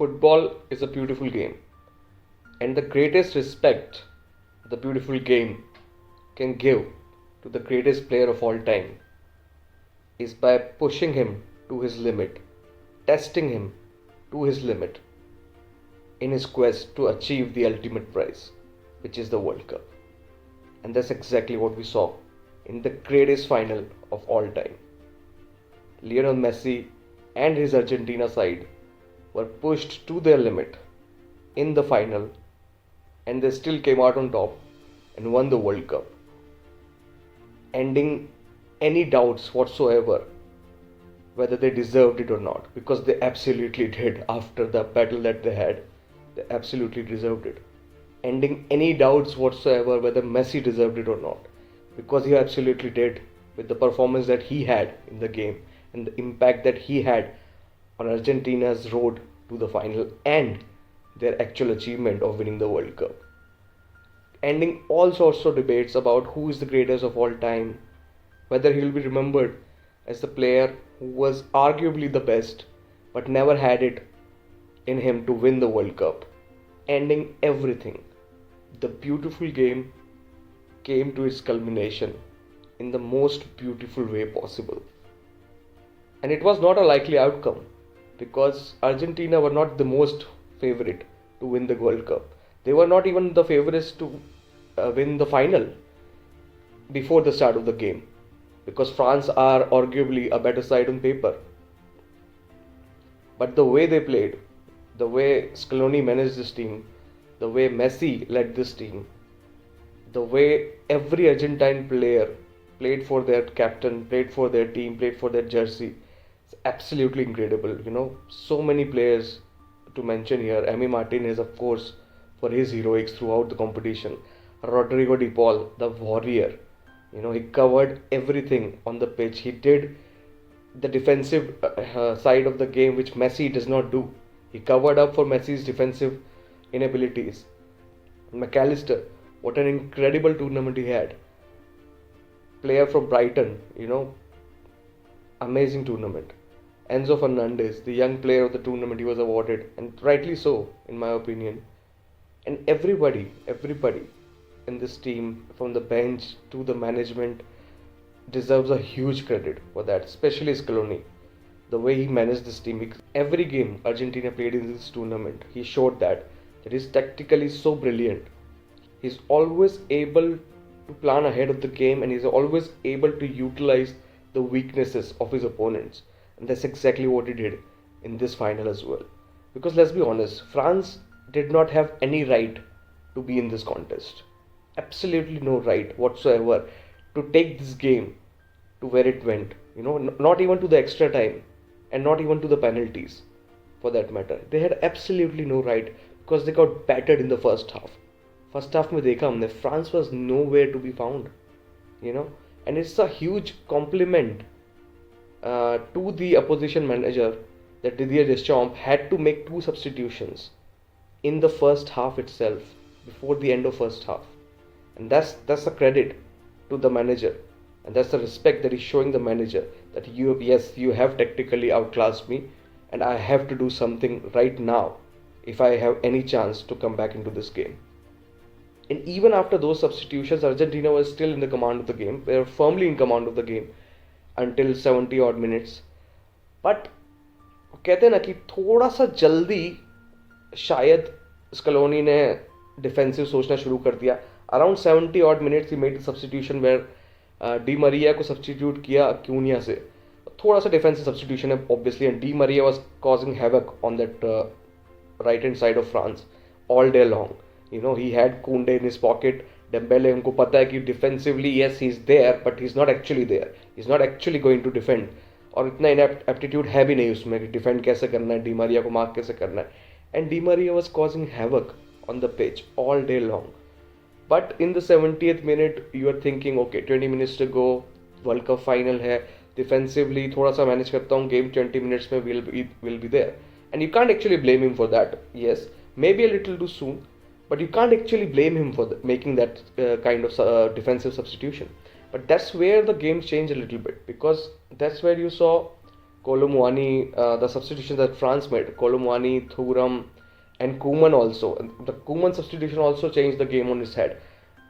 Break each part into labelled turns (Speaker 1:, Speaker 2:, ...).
Speaker 1: Football is a beautiful game, and the greatest respect the beautiful game can give to the greatest player of all time is by pushing him to his limit, testing him to his limit in his quest to achieve the ultimate prize, which is the World Cup. And that's exactly what we saw in the greatest final of all time. Lionel Messi and his Argentina side were pushed to their limit in the final, and they still came out on top and won the World Cup, ending any doubts whatsoever whether they deserved it or not, because they absolutely did. After the battle that they had, they absolutely deserved it, ending any doubts whatsoever whether Messi deserved it or not, because he absolutely did, with the performance that he had in the game and the impact that he had on Argentina's road to the final and their actual achievement of winning the World Cup. Ending all sorts of debates about who is the greatest of all time, whether he will be remembered as the player who was arguably the best but never had it in him to win the World Cup. Ending everything, the beautiful game came to its culmination in the most beautiful way possible. And it was not a likely outcome, because Argentina were not the most favorite to win the World Cup. They were not even the favorites to win the final before the start of the game, because France are arguably a better side on paper. But the way they played, the way Scaloni managed this team, the way Messi led this team, the way every Argentine player played for their captain, played for their team, played for their jersey, it's absolutely incredible. So many players to mention here. Emi Martinez, of course, for his heroics throughout the competition. Rodrigo de Paul, the warrior. He covered everything on the pitch. He did the defensive side of the game, which Messi does not do. He covered up for Messi's defensive inabilities. McAllister, what an incredible tournament he had. Player from Brighton, amazing tournament. Enzo Fernandez, the young player of the tournament, he was awarded, and rightly so, in my opinion. And everybody in this team, from the bench to the management, deserves a huge credit for that, especially Scaloni. The way he managed this team. Every game Argentina played in this tournament, he showed that he's tactically so brilliant. He's always able to plan ahead of the game, and he's always able to utilize the weaknesses of his opponents. And that's exactly what he did in this final as well. Because let's be honest, France did not have any right to be in this contest. Absolutely no right whatsoever to take this game to where it went. Not even to the extra time, and not even to the penalties for that matter. They had absolutely no right, because they got battered in the first half. First half में देखा हमने, France was nowhere to be found. And it's a huge compliment to the opposition manager that Didier Deschamps had to make 2 substitutions in the first half itself, before the end of first half. And that's a credit to the manager, and that's the respect that he's showing the manager, that you have tactically outclassed me, and I have to do something right now if I have any chance to come back into this game. And even after those substitutions, Argentina was still in the command of the game. They were firmly in command of the game until 70 odd minutes. But कहते हैं ना कि थोड़ा सा जल्दी शायद स्कलोनी ने defensive सोचना शुरू कर दिया. Around 70 odd minutes he made the substitution where Di Maria को सब्स्टिट्यूट किया क्यूनिया से. थोड़ा सा डिफेंसिव सब्स्टिट्यूशन है obviously, and Di Maria was causing havoc on that right hand side of France all day long. He had Koundé in his pocket. Dembele, उनको पता है कि defensively yes he's there, but he's not actually there. He's not actually going to defend. और इतना aptitude है भी नहीं उसमें कि defend कैसे करना है, डी मरिया को mark कैसे करना है. And Di Maria was causing havoc on the pitch all day long. But in the 70th minute, you are thinking, okay, 20 minutes to go, World Cup final है, defensively थोड़ा सा manage करता हूँ, game 20 minutes में will be there. And you can't actually blame him for that. Yes, maybe a little too soon, but you can't actually blame him for making that kind of defensive substitution. But that's where the game changed a little bit, because that's where you saw Kolomwani, the substitution that France made, Kolomwani, Thuram, and Koeman also. And the Koeman substitution also changed the game on its head.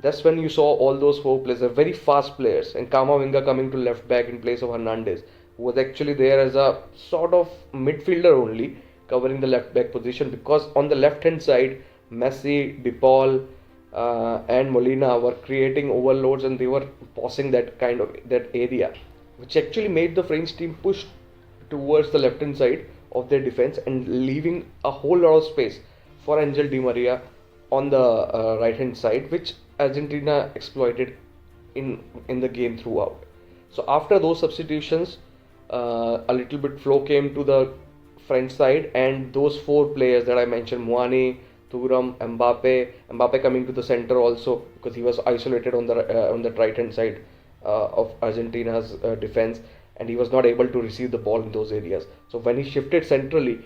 Speaker 1: That's when you saw all those four players, they're very fast players, and Kamavinga coming to left back in place of Hernandez, who was actually there as a sort of midfielder only, covering the left back position because on the left hand side, Messi, De Paul, and Molina were creating overloads and they were passing that kind of that area, which actually made the French team push towards the left hand side of their defense and leaving a whole lot of space for Angel Di Maria on the right hand side, which Argentina exploited in the game throughout. So after those substitutions, a little bit flow came to the French side, and those four players that I mentioned, Muani, Thuram, Mbappe coming to the center also because he was isolated on the right hand side of Argentina's defense, and he was not able to receive the ball in those areas. So when he shifted centrally,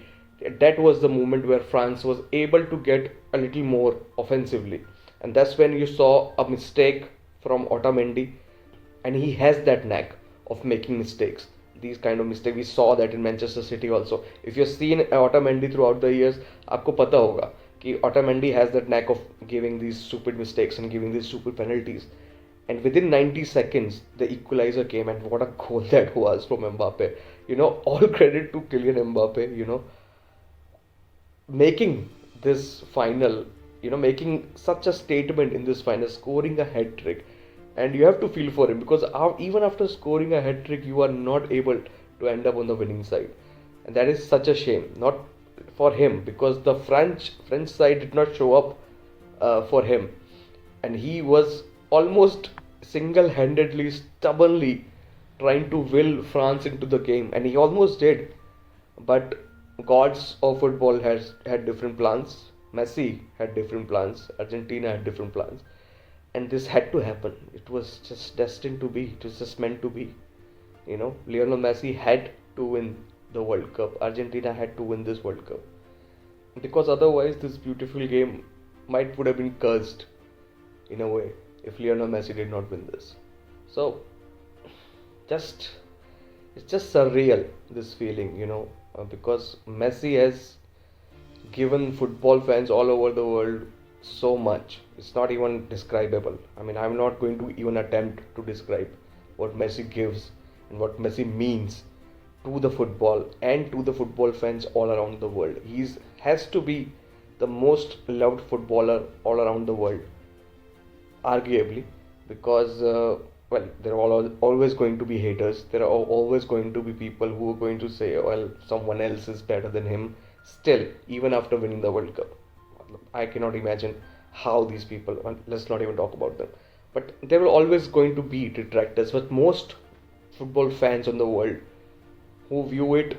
Speaker 1: that was the moment where France was able to get a little more offensively, and that's when you saw a mistake from Otamendi, and he has that knack of making mistakes. These kind of mistakes we saw that in Manchester City also. If you've seen Otamendi throughout the years, आपको पता होगा कि Otamendi has that knack of giving these stupid mistakes and giving these stupid penalties. And within 90 seconds, the equalizer came, and what a goal that was from Mbappe. All credit to Kylian Mbappe, making this final, making such a statement in this final, scoring a hat trick. And you have to feel for him because even after scoring a hat trick, you are not able to end up on the winning side. And that is such a shame, not for him, because the French side did not show up for him. And he was almost single-handedly, stubbornly trying to will France into the game. And he almost did. But gods of football had different plans. Messi had different plans. Argentina had different plans. And this had to happen. It was just destined to be. It was just meant to be. Lionel Messi had to win the World Cup. Argentina had to win this World Cup. Because otherwise, this beautiful game would have been cursed in a way if Lionel Messi did not win this. So, it's just surreal, this feeling, because Messi has given football fans all over the world so much. It's not even describable. I mean, I'm not going to even attempt to describe what Messi gives and what Messi means to the football and to the football fans all around the world. He has to be the most loved footballer all around the world, arguably, because there are always going to be haters. There are always going to be people who are going to say, well, someone else is better than him. Still, even after winning the World Cup, I cannot imagine how these people, let's not even talk about them, but there will always going to be detractors. But most football fans in the world who view it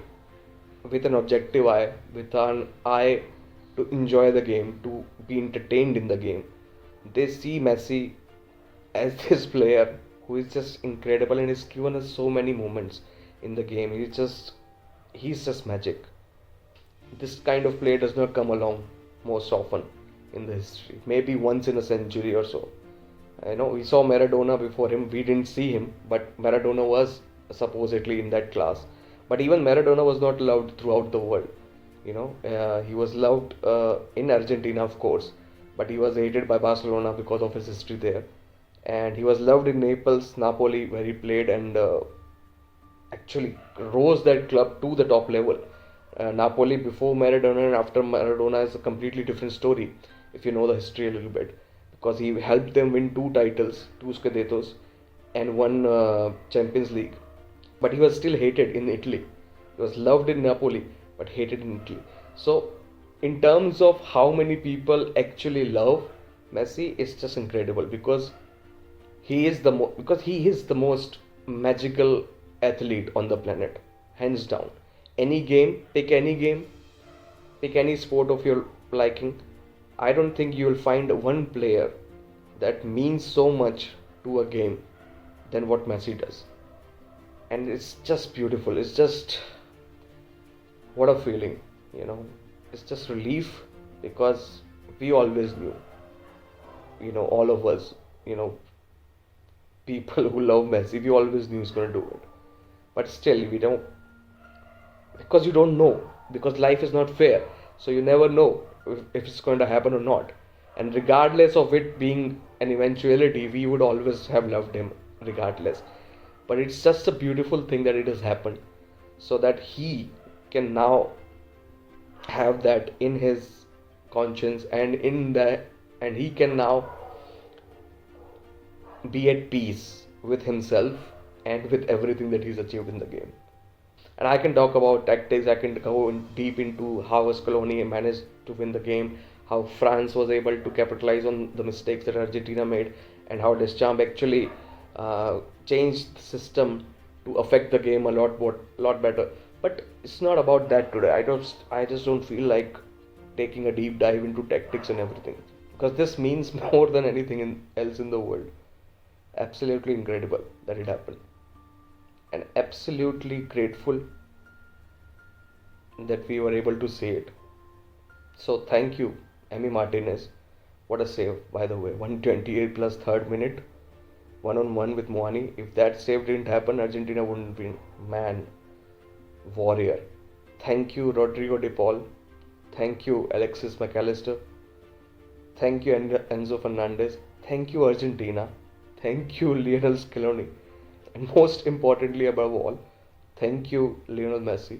Speaker 1: with an objective eye, with an eye to enjoy the game, to be entertained in the game, they see Messi as this player who is just incredible and has given us so many moments in the game. He's just magic. This kind of player does not come along most often in the history. Maybe once in a century or so. We saw Maradona before him. We didn't see him, but Maradona was supposedly in that class. But even Maradona was not loved throughout the world. He was loved in Argentina, of course, but he was hated by Barcelona because of his history there. And he was loved in Napoli, where he played and actually rose that club to the top level. Napoli before Maradona and after Maradona is a completely different story, if you know the history a little bit, because he helped them win 2 titles, 2 Scudettos, and 1 Champions League. But he was still hated in Italy. He was loved in Napoli, but hated in Italy. So, in terms of how many people actually love Messi, it's just incredible because he is the most magical athlete on the planet, hands down. Pick any sport of your liking. I don't think you will find one player that means so much to a game than what Messi does. And it's just beautiful. It's just, what a feeling, It's just relief because we always knew, all of us, people who love Messi, we always knew he's going to do it. But still, because you don't know, because life is not fair, so you never know if it's going to happen or not. And regardless of it being an eventuality, we would always have loved him regardless. But it's just a beautiful thing that it has happened, so that he can now have that in his conscience, and in that, and he can now be at peace with himself and with everything that he's achieved in the game. And I can talk about tactics. I can go deep into how Scaloni managed to win the game, how France was able to capitalize on the mistakes that Argentina made, and how Deschamps actually changed the system to affect the game a lot better. But it's not about that today. I just don't feel like taking a deep dive into tactics and everything, because this means more than anything else in the world. Absolutely incredible that it happened, and absolutely grateful that we were able to see it. So thank you, Emi Martinez. What a save, by the way. 128 plus third minute, one on one with Moani. If that save didn't happen, Argentina wouldn't win. Man, warrior. Thank you, Rodrigo De Paul. Thank you, Alexis McAllister. Thank you, Enzo Fernandez. Thank you, Argentina. Thank you, Lionel Scaloni. And most importantly, above all, thank you, Lionel Messi,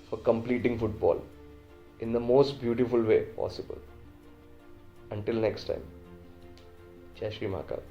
Speaker 1: for completing football in the most beautiful way possible. Until next time, Jai Shri Mahakal.